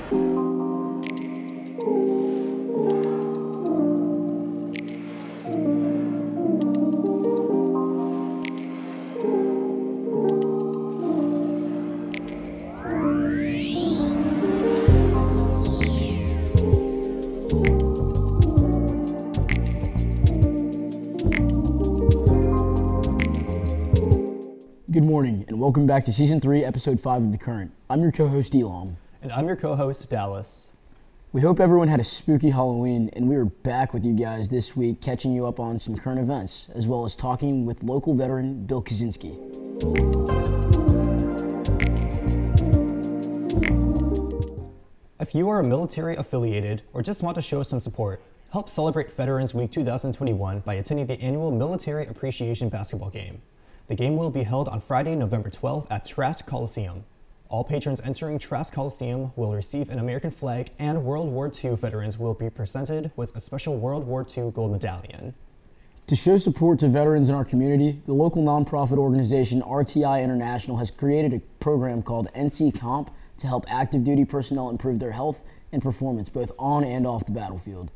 Good morning, and welcome back to Season 3, Episode 5 of The Current. I'm your co-host, Elam. And I'm your co-host, Dallas. We hope everyone had a spooky Halloween, and we are back with you guys this week, catching you up on some current events, as well as talking with local veteran Bill Kawczynski. If you are military affiliated or just want to show some support, help celebrate Veterans Week 2021 by attending the annual Military Appreciation Basketball Game. The game will be held on Friday, November 12th at Trask Coliseum. All patrons entering Trask Coliseum will receive an American flag, and World War II veterans will be presented with a special World War II gold medallion. To show support to veterans in our community, the local nonprofit organization RTI International has created a program called NC Comp to help active duty personnel improve their health and performance both on and off the battlefield.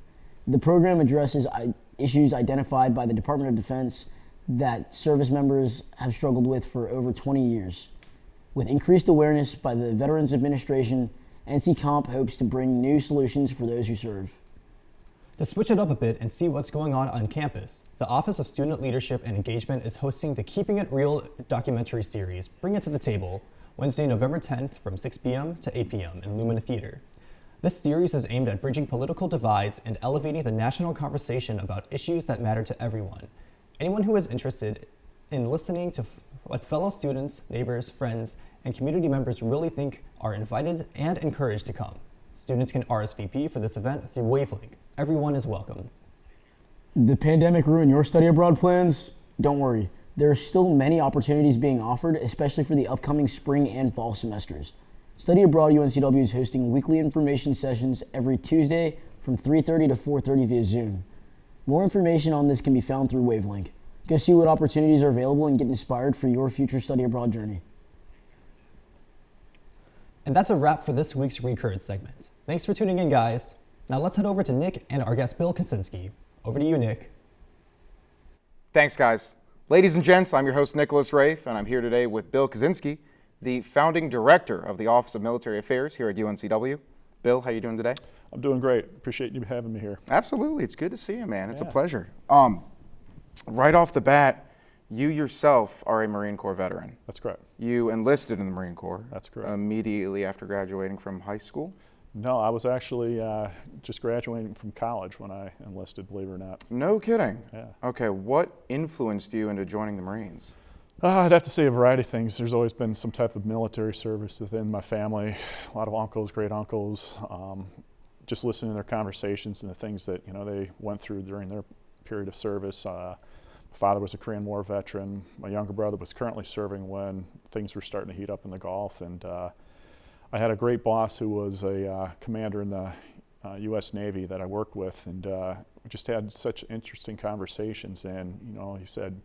The program addresses issues identified by the Department of Defense that service members have struggled with for over 20 years. With increased awareness by the Veterans Administration, NC Comp hopes to bring new solutions for those who serve. To switch it up a bit and see what's going on campus, the Office of Student Leadership and Engagement is hosting the Keeping It Real documentary series, Bring It to the Table, Wednesday, November 10th from 6 p.m. to 8 p.m. in Lumina Theater. This series is aimed at bridging political divides and elevating the national conversation about issues that matter to everyone. Anyone who is interested in listening to what fellow students, neighbors, friends, and community members really think are invited and encouraged to come. Students can RSVP for this event through Wavelink. Everyone is welcome. The pandemic ruined your study abroad plans? Don't worry, there are still many opportunities being offered, especially for the upcoming spring and fall semesters. Study Abroad UNCW is hosting weekly information sessions every Tuesday from 3:30 to 4:30 via Zoom. More information on this can be found through Wavelink. Go see what opportunities are available and get inspired for your future study abroad journey. And that's a wrap for this week's Recurrent segment. Thanks for tuning in, guys. Now let's head over to Nick and our guest Bill Kawczynski. Over to you, Nick. Thanks, guys. Ladies and gents, I'm your host, Nicholas RAEFF, and I'm here today with Bill Kawczynski, the founding director of the Office of Military Affairs here at UNCW. Bill, how you doing today? I'm doing great. Appreciate you having me here. Absolutely. It's good to see you, man. It's a pleasure. Right off the bat, you yourself are a Marine Corps veteran. That's correct. You enlisted in the Marine Corps. That's correct. Immediately after graduating from high school? No, I was actually just graduating from college when I enlisted, believe it or not. No kidding? Yeah. Okay, what influenced you into joining the Marines? I'd have to say a variety of things. There's always been some type of military service within my family. A lot of uncles, great uncles. Just listening to their conversations and the things that they went through during their period of service. My father was a Korean War veteran. My younger brother was currently serving when things were starting to heat up in the Gulf, and I had a great boss who was a commander in the U.S. Navy that I worked with, and we just had such interesting conversations. And he said,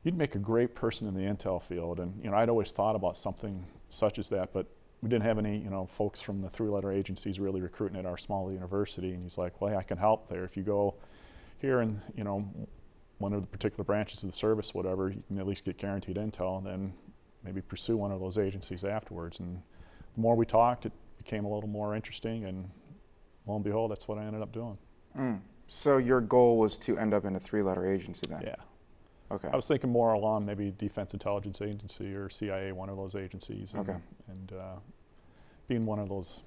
"You'd make a great person in the intel field." And I'd always thought about something such as that, but we didn't have any folks from the three-letter agencies really recruiting at our small university. And he's like, "Well, hey, I can help there. If you go here and one of the particular branches of the service, whatever, you can at least get guaranteed intel, and then maybe pursue one of those agencies afterwards." And the more we talked, it became a little more interesting, and lo and behold, that's what I ended up doing. So your goal was to end up in a three-letter agency then? Yeah. Okay. I was thinking more along maybe Defense Intelligence Agency or CIA, one of those agencies, and being one of those,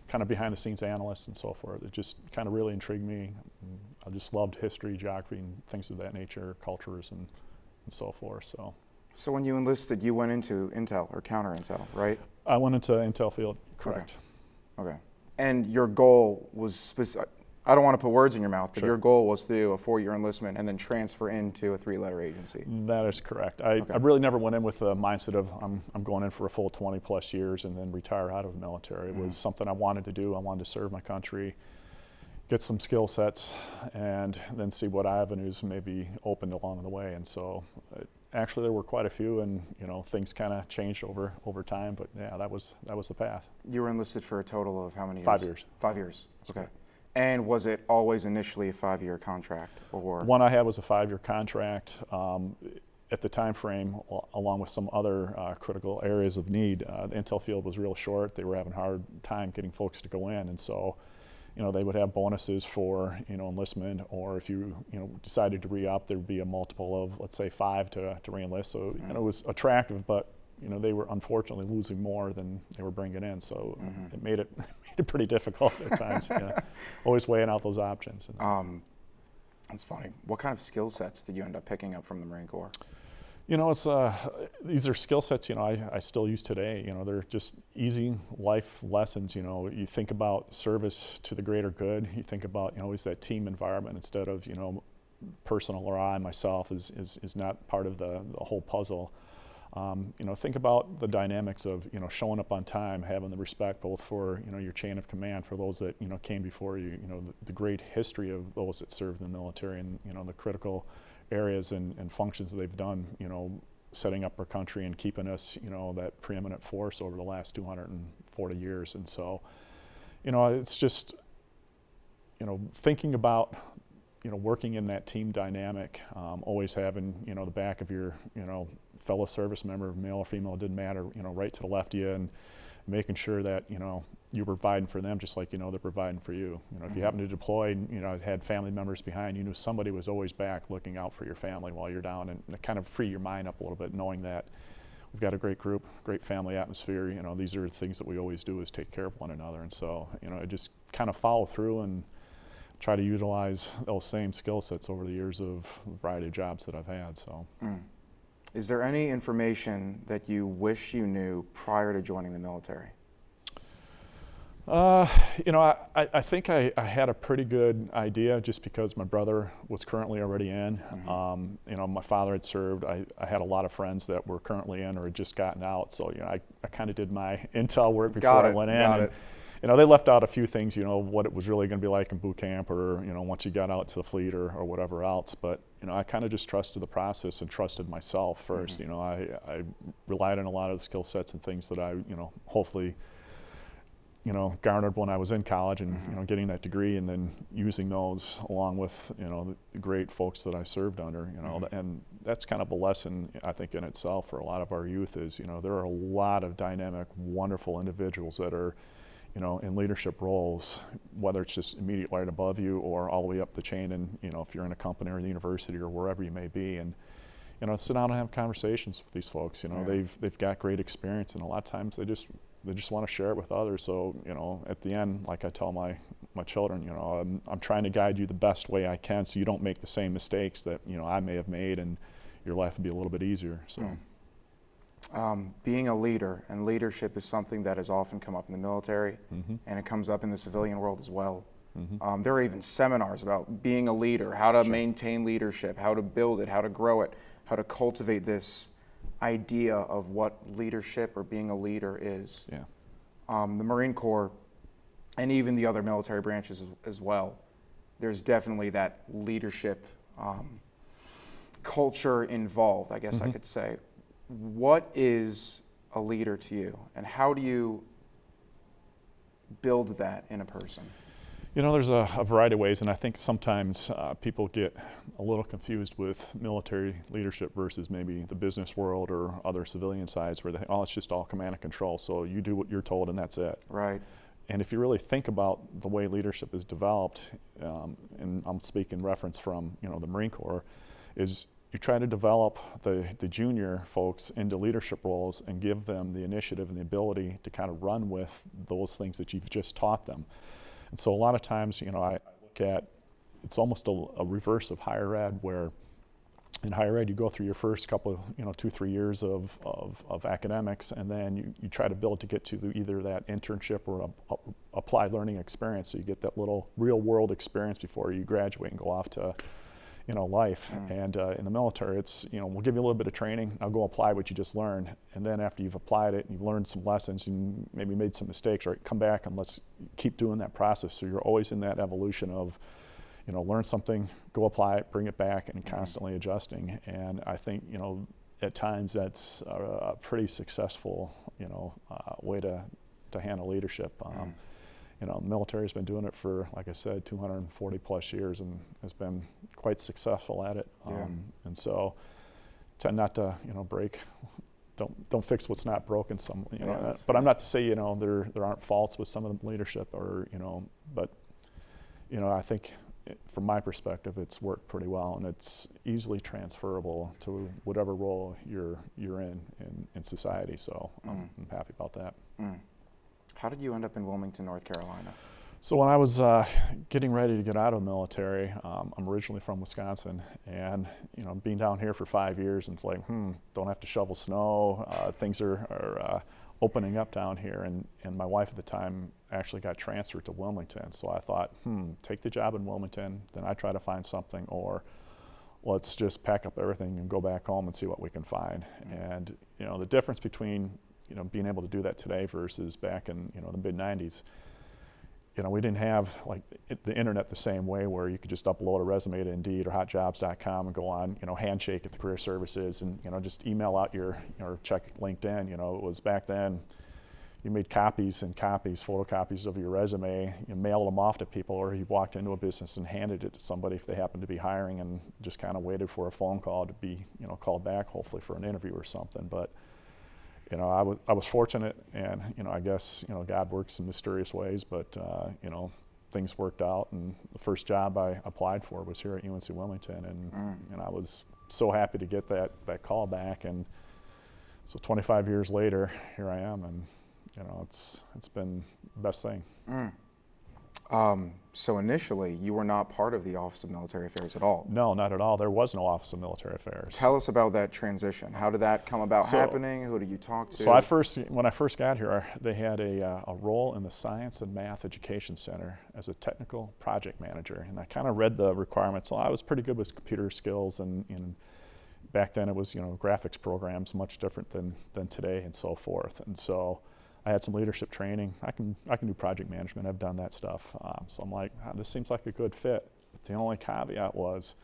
kind of behind-the-scenes analysts and so forth. It just kind of really intrigued me. And I just loved history, geography, and things of that nature, cultures, and so forth. So when you enlisted, you went into intel or counter-intel, right? I went into intel field, correct. Okay. And your goal was specific. I don't want to put words in your mouth, but your goal was to do a 4-year enlistment and then transfer into a 3-letter agency. That is correct. I really never went in with the mindset of I'm going in for a full 20 plus years and then retire out of the military. It was something I wanted to do. I wanted to serve my country, get some skill sets, and then see what avenues may be opened along the way. And so actually there were quite a few, and things kind of changed over time. But yeah, that was the path. You were enlisted for a total of how many years? 5 years. 5 years. Okay. And was it always initially a 5-year contract, or? One I had was a 5-year contract. At the time frame, along with some other critical areas of need, the intel field was real short. They were having a hard time getting folks to go in, and so they would have bonuses for enlistment, or if you decided to re-up, there would be a multiple of, let's say, 5 to re-enlist. So it was attractive, but they were unfortunately losing more than they were bringing in. So it made it pretty difficult at times. Always weighing out those options. That's funny. What kind of skill sets did you end up picking up from the Marine Corps? It's these are skill sets I still use today. They're just easy life lessons. You think about service to the greater good. You think about always that team environment instead of personal, or I myself is not part of the whole puzzle. Think about the dynamics of showing up on time, having the respect both for your chain of command, for those that came before you. The great history of those that served in the military, and the critical areas and functions that they've done, setting up our country and keeping us, that preeminent force over the last 240 years. And so, it's just, thinking about, working in that team dynamic, always having, the back of your, fellow service member, male or female, it didn't matter, right to the left of you, and making sure that, you're providing for them just like they're providing for you. If you happen to deploy and had family members behind, you knew somebody was always back looking out for your family while you're down, and kind of free your mind up a little bit, knowing that we've got a great group, great family atmosphere. These are the things that we always do, is take care of one another. And so I just kind of follow through and try to utilize those same skill sets over the years of a variety of jobs that I've had. So. Is there any information that you wish you knew prior to joining the military? I think I had a pretty good idea, just because my brother was currently already in. My father had served. I had a lot of friends that were currently in or had just gotten out. So, I kind of did my intel work before I went in. They left out a few things, what it was really going to be like in boot camp, or, once you got out to the fleet or whatever else. But, I kind of just trusted the process and trusted myself first. I relied on a lot of the skill sets and things that I, hopefully, garnered when I was in college, and getting that degree, and then using those along with the great folks that I served under. And that's kind of a lesson, I think, in itself for a lot of our youth, is there are a lot of dynamic, wonderful individuals that are in leadership roles, whether it's just immediately right above you or all the way up the chain, and if you're in a company or the university or wherever you may be, and sit down and have conversations with these folks. They've got great experience, and a lot of times they just want to share it with others. So, at the end, like I tell my children, I'm trying to guide you the best way I can, so you don't make the same mistakes that, I may have made, and your life would be a little bit easier. So, being a leader, and leadership is something that has often come up in the military, and it comes up in the civilian world as well. There are even seminars about being a leader, how to maintain leadership, how to build it, how to grow it, how to cultivate this idea of what leadership or being a leader is. The Marine Corps, and even the other military branches as well, there's definitely that leadership culture involved, I guess I could say. What is a leader to you, and how do you build that in a person? There's a variety of ways, and I think sometimes people get a little confused with military leadership versus maybe the business world or other civilian sides, where they think, it's just all command and control, so you do what you're told and that's it. Right. And if you really think about the way leadership is developed, and I'm speaking reference from the Marine Corps, is you try to develop the junior folks into leadership roles and give them the initiative and the ability to kind of run with those things that you've just taught them. And so a lot of times, I look at, it's almost a reverse of higher ed, where in higher ed you go through your first couple of, 2-3 years of academics, and then you try to build to get to either that internship or applied learning experience, so you get that little real world experience before you graduate and go off to life. And in the military, it's, we'll give you a little bit of training, now go apply what you just learned, and then after you've applied it and you've learned some lessons and maybe made some mistakes, right, come back and let's keep doing that process. So you're always in that evolution of, learn something, go apply it, bring it back, and constantly adjusting. And I think, at times that's a pretty successful, way to handle leadership. The military's been doing it for, like I said, 240 plus years and has been quite successful at it. And so tend not to, don't fix what's not broken. But I'm not to say, there aren't faults with some of the leadership but I think from my perspective, it's worked pretty well, and it's easily transferable to whatever role you're in society. So I'm happy about that. How did you end up in Wilmington, North Carolina? So when I was getting ready to get out of the military, I'm originally from Wisconsin, and being down here for 5 years, and it's like, don't have to shovel snow. Things are opening up down here, and my wife at the time actually got transferred to Wilmington. So I thought, take the job in Wilmington, then I try to find something, or let's just pack up everything and go back home and see what we can find. And the difference between being able to do that today versus back in the mid 90s, we didn't have the internet the same way, where you could just upload a resume to Indeed or hotjobs.com and go on, handshake at the career services and, just email out or check LinkedIn. It was back then, you made copies and copies, photocopies of your resume, you mailed them off to people, or you walked into a business and handed it to somebody if they happened to be hiring, and just kind of waited for a phone call to be, called back, hopefully for an interview or something. But I was fortunate, and I guess God works in mysterious ways, but things worked out, and the first job I applied for was here at UNC Wilmington, and I was so happy to get that call back. And so 25 years later, here I am, and it's been the best thing. So initially, you were not part of the Office of Military Affairs at all? No, not at all. There was no Office of Military Affairs. Tell us about that transition. How did that come about happening? Who did you talk to? So when I first got here, they had a role in the Science and Math Education Center as a technical project manager, and I kind of read the requirements. So I was pretty good with computer skills, and back then it was graphics programs, much different than today, and so forth. And so I had some leadership training. I can do project management. I've done that stuff. So I'm like, this seems like a good fit. But the only caveat was,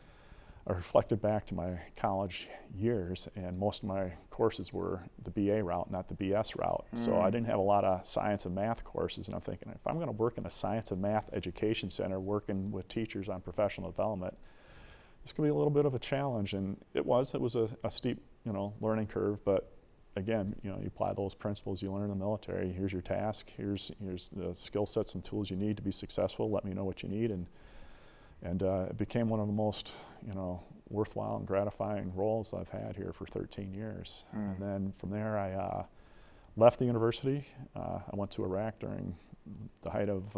I reflected back to my college years, and most of my courses were the BA route, not the BS route. So I didn't have a lot of science and math courses. And I'm thinking, if I'm going to work in a science and math education center, working with teachers on professional development, it's going to be a little bit of a challenge. And it was a steep, learning curve. But again, you apply those principles you learn in the military. Here's your task. Here's the skill sets and tools you need to be successful. Let me know what you need, and it became one of the most worthwhile and gratifying roles I've had here for 13 years. And then from there, I left the university. I went to Iraq during the height of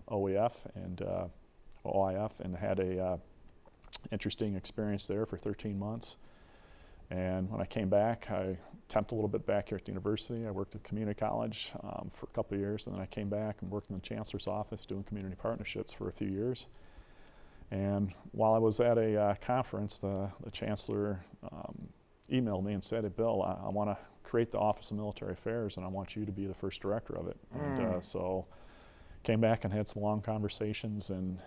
OEF and OIF, and had a interesting experience there for 13 months. And when I came back, I temped a little bit back here at the university. I worked at community college for a couple of years, and then I came back and worked in the Chancellor's office doing community partnerships for a few years. And while I was at a conference, the Chancellor emailed me and said, "Hey, Bill, I want to create the Office of Military Affairs, and I want you to be the first director of it." And so came back and had some long conversations, and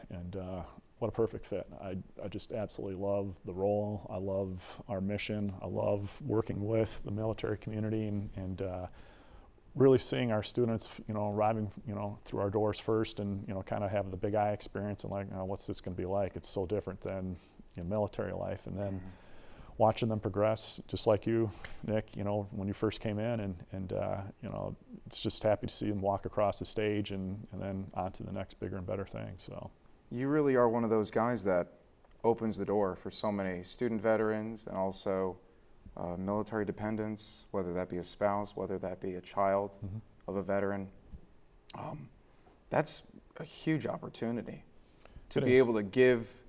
what a perfect fit. I just absolutely love the role. I love our mission. I love working with the military community, and really seeing our students, arriving, through our doors first, and kind of have the big eye experience, and like, what's this going to be like? It's so different than military life. And then watching them progress, just like you, Nick, when you first came in, and it's just happy to see them walk across the stage and then on to the next bigger and better thing. So. You really are one of those guys that opens the door for so many student veterans and also military dependents, whether that be a spouse, whether that be a child of a veteran. That's a huge opportunity to be able to give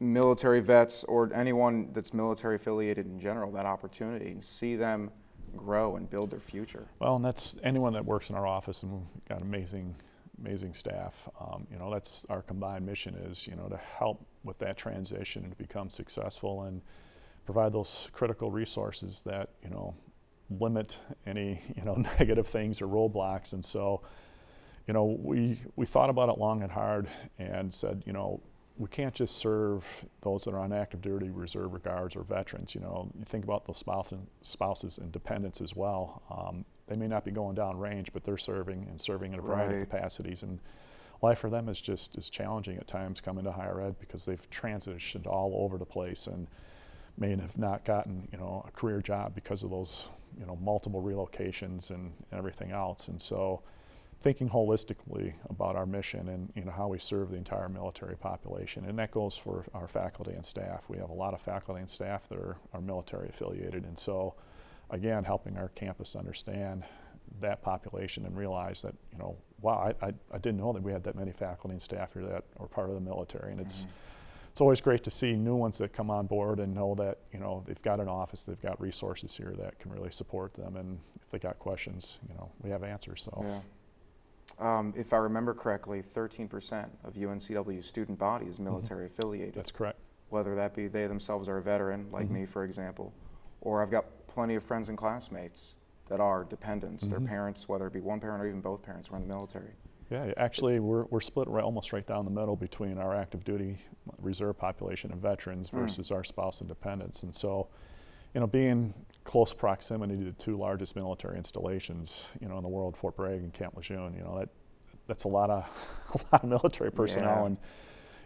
military vets or anyone that's military affiliated in general that opportunity and see them grow and build their future. Well, and that's anyone that works in our office, and we've got amazing staff. That's our combined mission is, to help with that transition and to become successful and provide those critical resources that, limit any, negative things or roadblocks. And so, we thought about it long and hard and said, we can't just serve those that are on active duty, reserve, or guards, or veterans. You know, you think about those spouses and dependents as well. They may not be going down range, but they're serving in a variety of capacities. And life for them is just as challenging at times coming to higher ed because they've transitioned all over the place and may have not gotten, you know, a career job because of those, you know, multiple relocations and everything else. And so thinking holistically about our mission and, you know, how we serve the entire military population. And that goes for our faculty and staff. We have a lot of faculty and staff that are military affiliated. And so, again, helping our campus understand that population and realize that, you know, wow, I didn't know that we had that many faculty and staff here that are part of the military. And it's always great to see new ones that come on board and know that, you know, they've got an office, they've got resources here that can really support them. And if they got questions, you know, we have answers. So. Yeah. If I remember correctly, 13% of UNCW student body is military affiliated. That's correct. Whether that be they themselves are a veteran, like me, for example, or I've got plenty of friends and classmates that are dependents. Their parents, whether it be one parent or even both parents, were in the military. Yeah, actually, we're split almost right down the middle between our active duty reserve population and veterans versus our spouse and dependents. And so, you know, being close proximity to the two largest military installations, you know, in the world, Fort Bragg and Camp Lejeune, you know, that's a lot of military personnel. Yeah. And,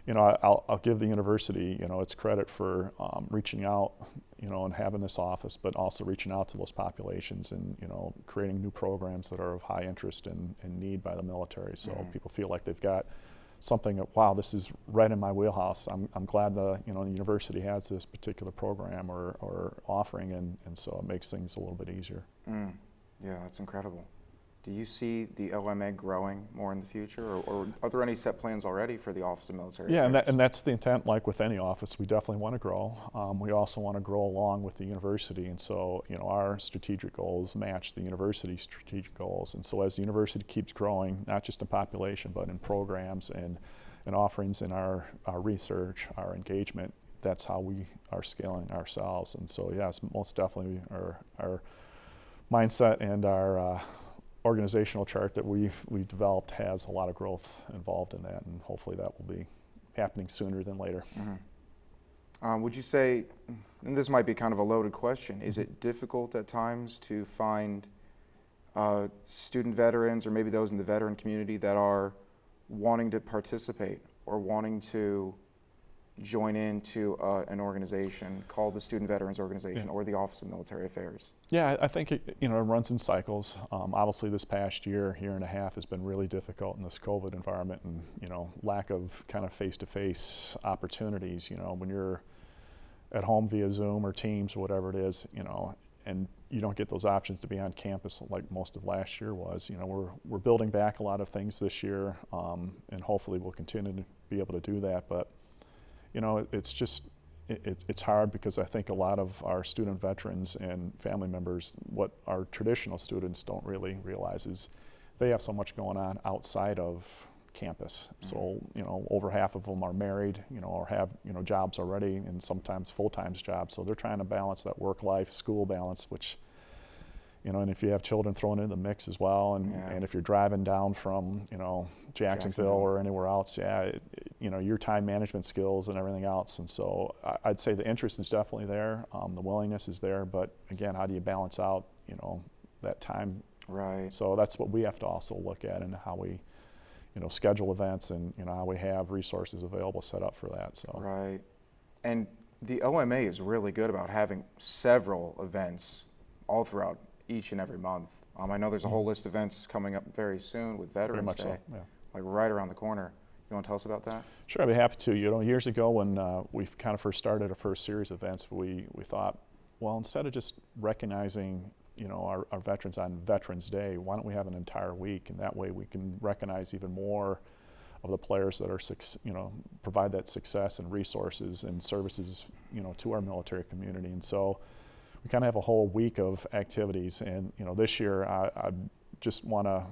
you know, I'll give the university, you know, its credit for reaching out, you know, and having this office, but also reaching out to those populations and, you know, creating new programs that are of high interest and need by the military. So people feel like they've got something that, wow, this is right in my wheelhouse. I'm glad the university has this particular program or offering, and so it makes things a little bit easier. Yeah, that's incredible. Do you see the OMA growing more in the future, or are there any set plans already for the Office of Military Affairs? And that's the intent. Like with any office, we definitely want to grow. We also want to grow along with the university, and so, you know, our strategic goals match the university's strategic goals. And so as the university keeps growing, not just in population, but in programs and offerings in our research, our engagement, that's how we are scaling ourselves. And so, yes, most definitely our mindset and our organizational chart that we've developed has a lot of growth involved in that, and hopefully that will be happening sooner than later. Would you say, and this might be kind of a loaded question, is it difficult at times to find student veterans or maybe those in the veteran community that are wanting to participate or wanting to join into an organization called the Student Veterans Organization or the Office of Military Affairs? Yeah, I think it runs in cycles. Obviously, this past year and a half has been really difficult in this COVID environment, and, you know, lack of kind of face-to-face opportunities. You know, when you're at home via Zoom or Teams or whatever it is, you know, and you don't get those options to be on campus like most of last year was. You know, we're building back a lot of things this year, and hopefully we'll continue to be able to do that. But, you know, it's just, it's hard because I think a lot of our student veterans and family members, what our traditional students don't really realize is they have so much going on outside of campus. So, you know, over half of them are married, you know, or have, you know, jobs already, and sometimes full-time jobs. So they're trying to balance that work-life, school balance, which, you know, and if you have children thrown into the mix as well, and if you're driving down from, you know, Jacksonville or anywhere else, you know, your time management skills and everything else. And so I'd say the interest is definitely there, the willingness is there, but again, how do you balance out, you know, that time? Right. So that's what we have to also look at, and how we, you know, schedule events, and, you know, how we have resources available set up for that. So. Right. And the OMA is really good about having several events all throughout each and every month. I know there's a whole list of events coming up very soon with Veterans Day, like right around the corner. You want to tell us about that? Sure, I'd be happy to. You know, years ago when we kind of first started our first series of events, we thought, well, instead of just recognizing, you know, our veterans on Veterans Day, why don't we have an entire week? And that way we can recognize even more of the players that are, you know, provide that success and resources and services, you know, to our military community. And so we kind of have a whole week of activities. And, you know, this year I just want to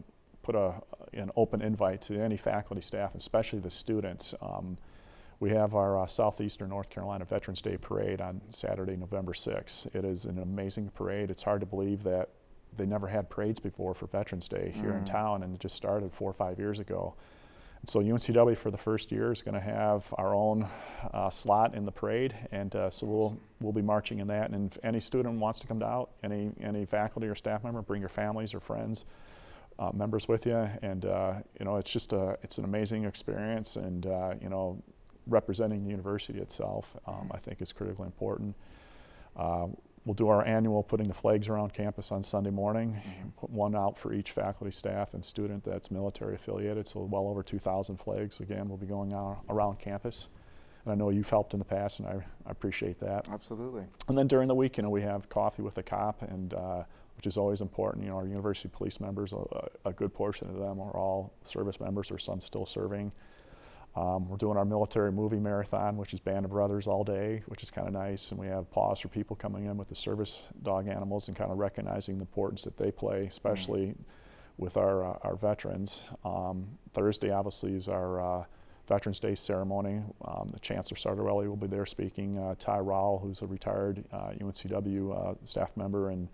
put an open invite to any faculty, staff, especially the students. We have our Southeastern North Carolina Veterans Day Parade on Saturday, November 6th. It is an amazing parade. It's hard to believe that they never had parades before for Veterans Day here in town, and it just started 4 or 5 years ago. So UNCW for the first year is going to have our own slot in the parade, and so we'll be marching in that. And if any student wants to come out, any faculty or staff member, bring your families or friends, members with you, and it's just it's an amazing experience, and representing the university itself, I think is critically important. We'll do our annual putting the flags around campus on Sunday morning, put one out for each faculty, staff, and student that's military affiliated, so well over 2,000 flags, again, will be going out around campus. And I know you've helped in the past, and I appreciate that. Absolutely. And then during the week, we have coffee with a cop, and which is always important. Our university police members, a good portion of them are all service members, or some still serving. We're doing our military movie marathon, which is Band of Brothers all day, which is kind of nice. And we have pause for people coming in with the service dog animals and kind of recognizing the importance that they play, especially with our veterans. Thursday, obviously, is our Veterans Day ceremony. The Chancellor Sardarelli will be there speaking. Ty Rowell, who's a retired UNCW staff member and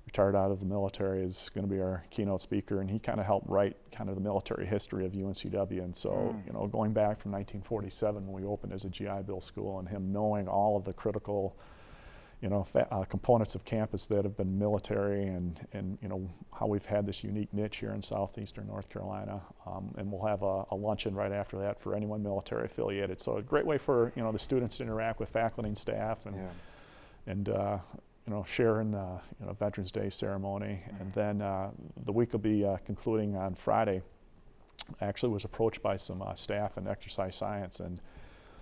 retired out of the military, is going to be our keynote speaker, and he kind of helped write kind of the military history of UNCW. And so, going back from 1947 when we opened as a GI Bill school, and him knowing all of the critical, components of campus that have been military, and how we've had this unique niche here in southeastern North Carolina. And we'll have a luncheon right after that for anyone military affiliated. So a great way for the students to interact with faculty and staff, and share in Veterans Day ceremony. And then the week will be concluding on Friday. I actually was approached by some staff in exercise science, and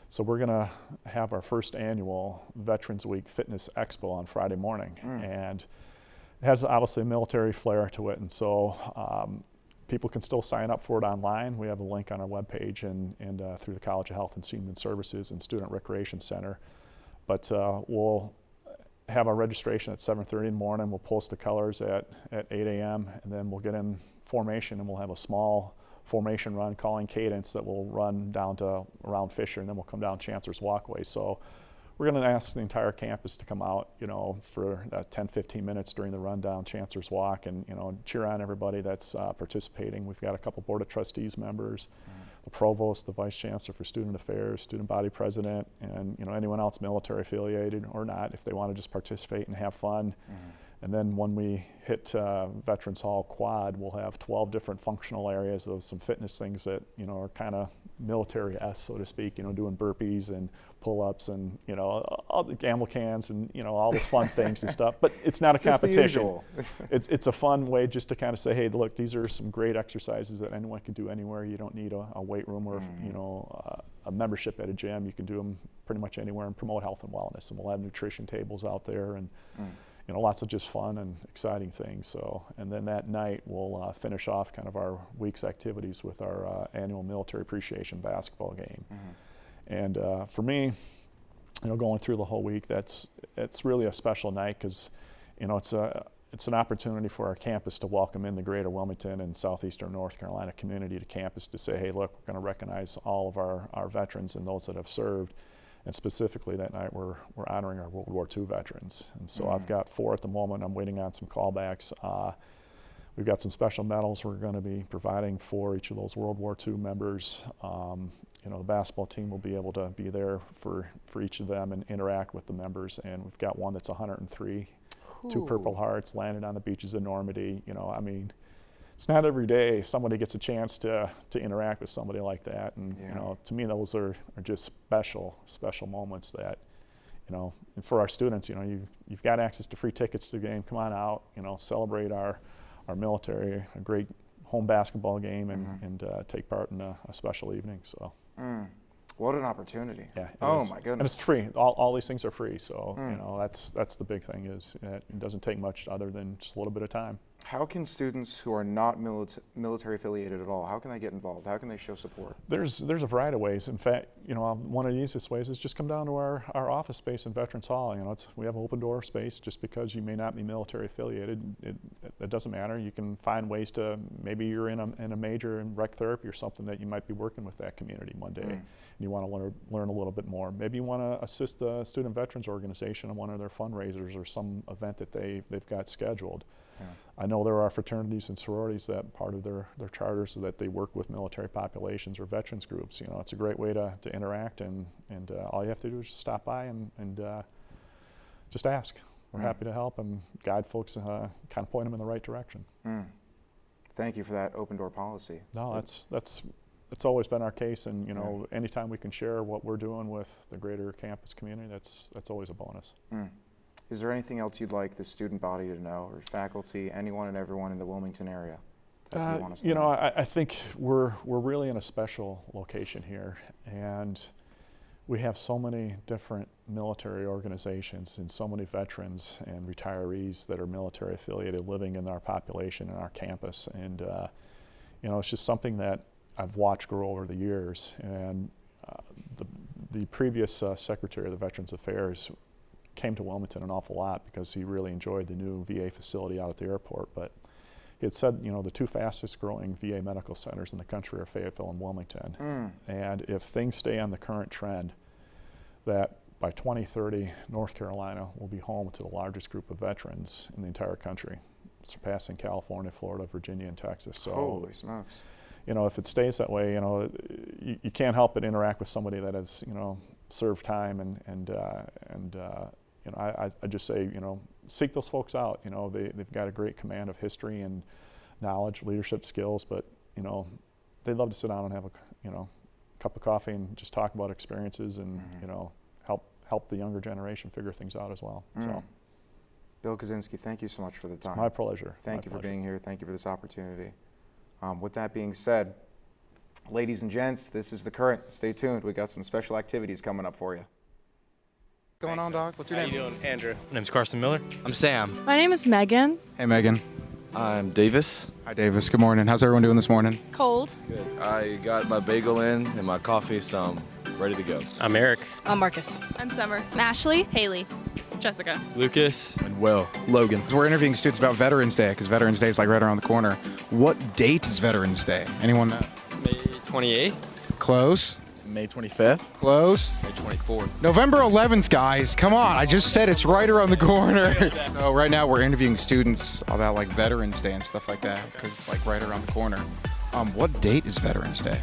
so we're going to have our first annual Veterans Week Fitness Expo on Friday morning. And it has obviously a military flair to it, and so people can still sign up for it online. We have a link on our webpage and through the College of Health and Human Services and Student Recreation Center. But we'll have our registration at 7:30 in the morning. We'll post the colors at 8 a.m. and then we'll get in formation, and we'll have a small formation run calling cadence that will run down to around Fisher, and then we'll come down Chancellor's Walkway. So we're going to ask the entire campus to come out, for 10-15 minutes during the run down Chancellor's Walk, and cheer on everybody that's participating. We've got a couple Board of Trustees members, the Provost, the Vice Chancellor for Student Affairs, Student Body President, and anyone else military affiliated or not, if they want to just participate and have fun. And then when we hit Veterans Hall Quad, we'll have 12 different functional areas of some fitness things that are kind of military-esque, so to speak. Doing burpees and pull-ups and all the gamble cans and all those fun things and stuff. But it's not a competition. It's a fun way just to kind of say, hey, look, these are some great exercises that anyone can do anywhere. You don't need a weight room or a membership at a gym. You can do them pretty much anywhere and promote health and wellness. And we'll have nutrition tables out there, and lots of just fun and exciting things. So, and then that night we'll finish off kind of our week's activities with our annual Military Appreciation basketball game. And for me, going through the whole week, it's really a special night because, it's an opportunity for our campus to welcome in the greater Wilmington and southeastern North Carolina community to campus to say, hey, look, we're going to recognize all of our veterans and those that have served. And specifically that night, we're honoring our World War II veterans. And so I've got 4 at the moment. I'm waiting on some callbacks. We've got some special medals we're going to be providing for each of those World War II members. The basketball team will be able to be there for each of them and interact with the members. And we've got one that's 103, 2 Purple Hearts, landed on the beaches of Normandy. It's not every day somebody gets a chance to interact with somebody like that, and to me those are just special moments that, and for our students, you've got access to free tickets to the game. Come on out, celebrate our military, a great home basketball game, and take part in a special evening. So. What an opportunity! Yeah. Oh my goodness! And it's free. All these things are free. So that's the big thing is that it doesn't take much other than just a little bit of time. How can students who are not military affiliated at all, how can they get involved? How can they show support? There's a variety of ways. In fact, one of the easiest ways is just come down to our office space in Veterans Hall. We have open door space. Just because you may not be military affiliated, it doesn't matter. You can find ways to, maybe you're in a major in rec therapy or something that you might be working with that community one day, and you want to learn a little bit more. Maybe you want to assist the Student Veterans Organization on one of their fundraisers or some event that they've got scheduled. I know there are fraternities and sororities that part of their charters so that they work with military populations or veterans groups. You know, it's a great way to interact, and all you have to do is just stop by and just ask. We're happy to help and guide folks, kind of point them in the right direction. Thank you for that open door policy. No, that's always been our case, and you know, anytime we can share what we're doing with the greater campus community, that's always a bonus. Is there anything else you'd like the student body to know, or faculty, anyone and everyone in the Wilmington area? That you want us to know? I think we're really in a special location here, and we have so many different military organizations and so many veterans and retirees that are military affiliated living in our population and our campus, and you know, it's just something that I've watched grow over the years. And the previous Secretary of the Veterans Affairs came to Wilmington an awful lot because he really enjoyed the new VA facility out at the airport. But he had said, you know, the two fastest growing VA medical centers in the country are Fayetteville and Wilmington. And if things stay on the current trend, that by 2030, North Carolina will be home to the largest group of veterans in the entire country, surpassing California, Florida, Virginia, and Texas. So, holy smokes. You know, if it stays that way, you know, you can't help but interact with somebody that has, you know, served time, and you know, I just say, you know, seek those folks out. You know, they've got a great command of history and knowledge, leadership skills, but you know, they'd love to sit down and have a, you know, cup of coffee and just talk about experiences, and you know, help the younger generation figure things out as well. So, Bill Kawczynski, thank you so much for the time. my pleasure. Thank you for being here. Thank you for this opportunity. With that being said, ladies and gents, this is The Current. Stay tuned. We got some special activities coming up for you. What's going on, Doc? What's your name? How you doing? Andrew. My name's Carson Miller. I'm Sam. My name is Megan. Hey, Megan. I'm Davis. Hi, Davis. Good morning. How's everyone doing this morning? Cold. Good. I got my bagel in and my coffee, so I'm ready to go. I'm Eric. I'm Marcus. I'm Summer. I'm Ashley. Haley. Jessica. Lucas. And Will. Logan. We're interviewing students about Veterans Day, because Veterans Day is like right around the corner. What date is Veterans Day? Anyone know? May 28th. Close. May 25th. Close. May 24th. November 11th, guys. Come on. I just said it's right around the corner. So right now we're interviewing students about like Veterans Day and stuff like that, because it's like right around the corner. What date is Veterans Day?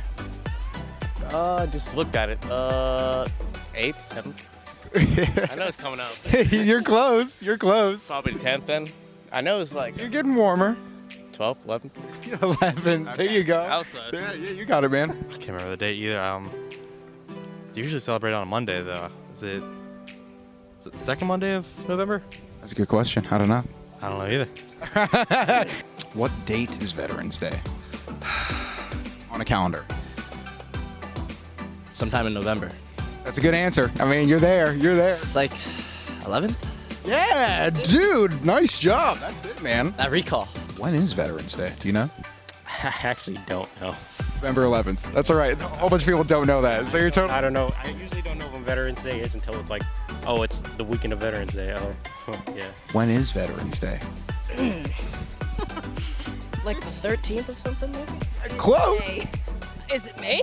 Just looked at it. 8th, 7th. I know it's coming up. You're close. You're close. Probably 10th then. I know it's like You're getting warmer. 12th, 11th. 11. There you go. That was close. Yeah, you got it, man. I can't remember the date either. It's usually celebrated on a Monday, though. Is it the second Monday of November? That's a good question. I don't know. I don't know either. What date is Veterans Day? On a calendar. Sometime in November. That's a good answer. I mean, you're there. You're there. It's like 11th? Yeah, dude. Nice job. That's it, man. That recall. When is Veterans Day? Do you know? I actually don't know. November 11th. That's all right. A whole bunch of people don't know that. So you're totally. I don't know. I usually don't know when Veterans Day is until it's like, oh, it's the weekend of Veterans Day. Oh, yeah. When is Veterans Day? Like the 13th of something, maybe? Close. May. Is it May?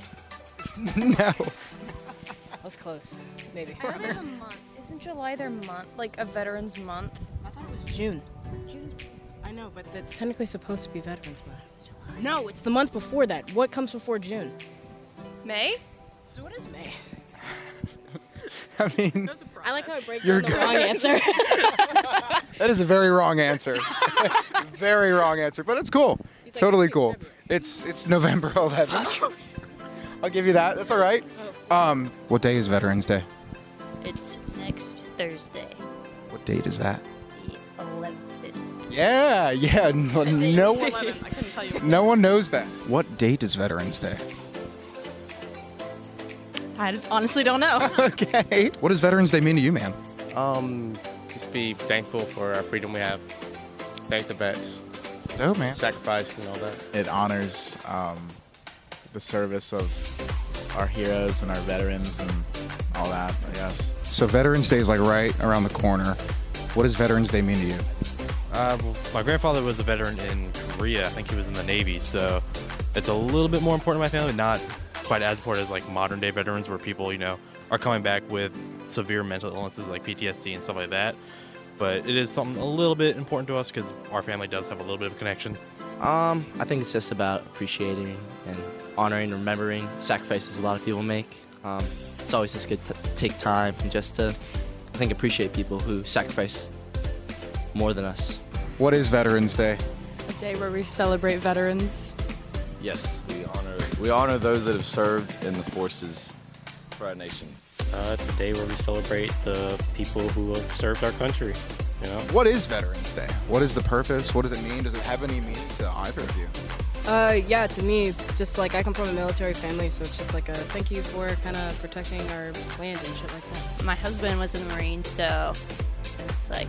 No. That was close. Maybe. I know there's a month. Isn't July their month, like a Veterans Month? I thought it was June. I know, but it's technically supposed to be Veterans Month. No, it's the month before that. What comes before June? May? So what is May? I mean, I like how I break You're down the good. wrong answer. that is a very wrong answer. Very wrong answer, but it's cool. like, Totally it's cool. It's November 11th. I'll give you that. That's all right. What day is Veterans Day? It's next Thursday, What date is that? the 11th. Yeah. No one. I couldn't tell you. No one knows that. What date is Veterans Day? I honestly don't know. Okay. What does Veterans Day mean to you, man? Just be thankful for our freedom we have. Thank the vets. Oh, man. Sacrifice and all that. It honors the service of our heroes and our veterans and all that, I guess. So Veterans Day is like right around the corner. What does Veterans Day mean to you? Well, my grandfather was a veteran in Korea. I think he was in the Navy, so it's a little bit more important to my family, not quite as important as like modern day veterans where people, you know, are coming back with severe mental illnesses like PTSD and stuff like that. but it is something a little bit important to us because our family does have a little bit of a connection. I think it's just about appreciating and honoring and remembering sacrifices a lot of people make. It's always just good to take time and just to, I think, appreciate people who sacrifice more than us. What is Veterans Day? A day where we celebrate veterans. Yes, we honor those that have served in the forces for our nation. It's a day where we celebrate the people who have served our country. You know? What is Veterans Day? What is the purpose? What does it mean? Does it have any meaning to either of you? Yeah, to me, just like I come from a military family, so it's just like a thank you for kind of protecting our land and shit like that. My husband was in the Marines, so it's like,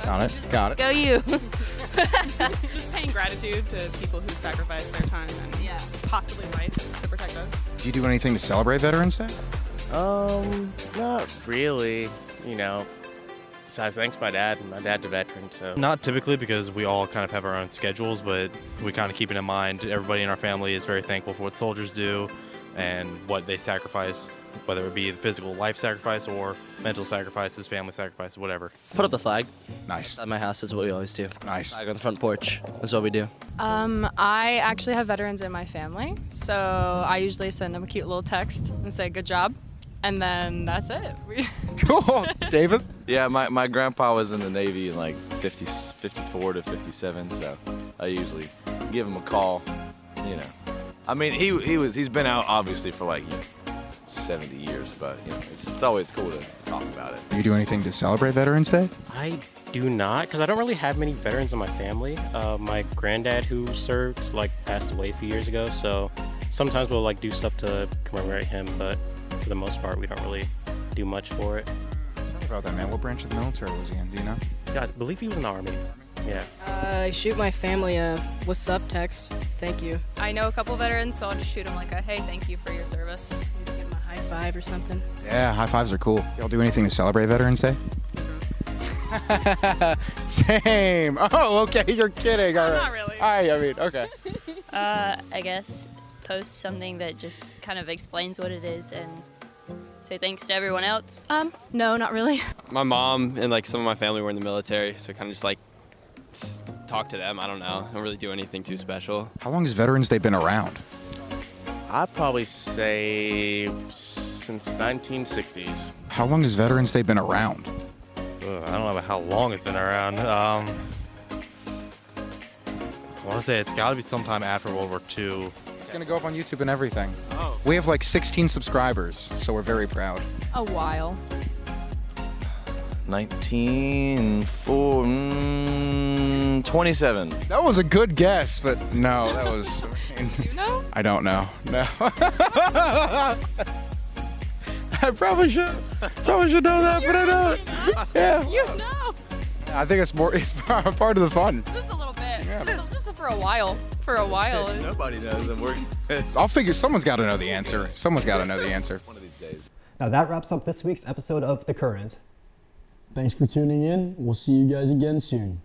Got it. go you. Just paying gratitude to people who sacrifice their time and possibly life to protect us. Do you do anything to celebrate Veterans Day? Not really, you know. Besides, thanks my dad's a veteran, so. Not typically because we all kind of have our own schedules, but we kind of keep it in mind. Everybody in our family is very thankful for what soldiers do and what they sacrifice, whether it be the physical life sacrifice or mental sacrifices, family sacrifices, whatever. Put up the flag. Nice. At my house is what we always do. Nice. Flag on the front porch. That's what we do. I actually have veterans in my family, so I usually send them a cute little text and say good job, and then that's it. Cool. Davis? Yeah, my grandpa was in the Navy in like 54 to 57, so I usually give him a call, you know. I mean, he's been out obviously for like 70 years, but you know, it's always cool to talk about it. Do you do anything to celebrate Veterans Day? I do not, because I don't really have many veterans in my family. My granddad who served passed away a few years ago, so sometimes we'll do stuff to commemorate him, but for the most part we don't really do much for it. Sorry about that, man. What branch of the military was he in? Do you know? Yeah, I believe he was in the Army. Yeah. I shoot my family a what's up text. Thank you. I know a couple veterans, so I'll just shoot them like a hey, thank you for your service. Maybe give them a high five or something. Yeah, high fives are cool. Y'all do anything to celebrate Veterans Day? Same. Oh, okay. You're kidding. All right. Not really. I mean, okay. I guess post something that just kind of explains what it is and say thanks to everyone else. No, not really. My mom and some of my family were in the military, so kind of just talk to them. I don't know. I don't really do anything too special. How long has Veterans Day been around? I'd probably say since 1960s. How long has Veterans Day been around? I don't know how long it's been around. I want to say it's got to be sometime after World War II. It's going to go up on YouTube and everything. Oh. We have 16 subscribers, so we're very proud. A while. 27. That was a good guess, but no, that was... You know? I don't know. No. I probably should know that, but I don't. Yeah. You know. I think it's part of the fun. Just a little bit. Yeah. Just for a while. For a while. Nobody knows, and we're I'll figure someone's got to know the answer. Someone's got to know the answer. one of these days. Now that wraps up this week's episode of The Current. Thanks for tuning in. We'll see you guys again soon.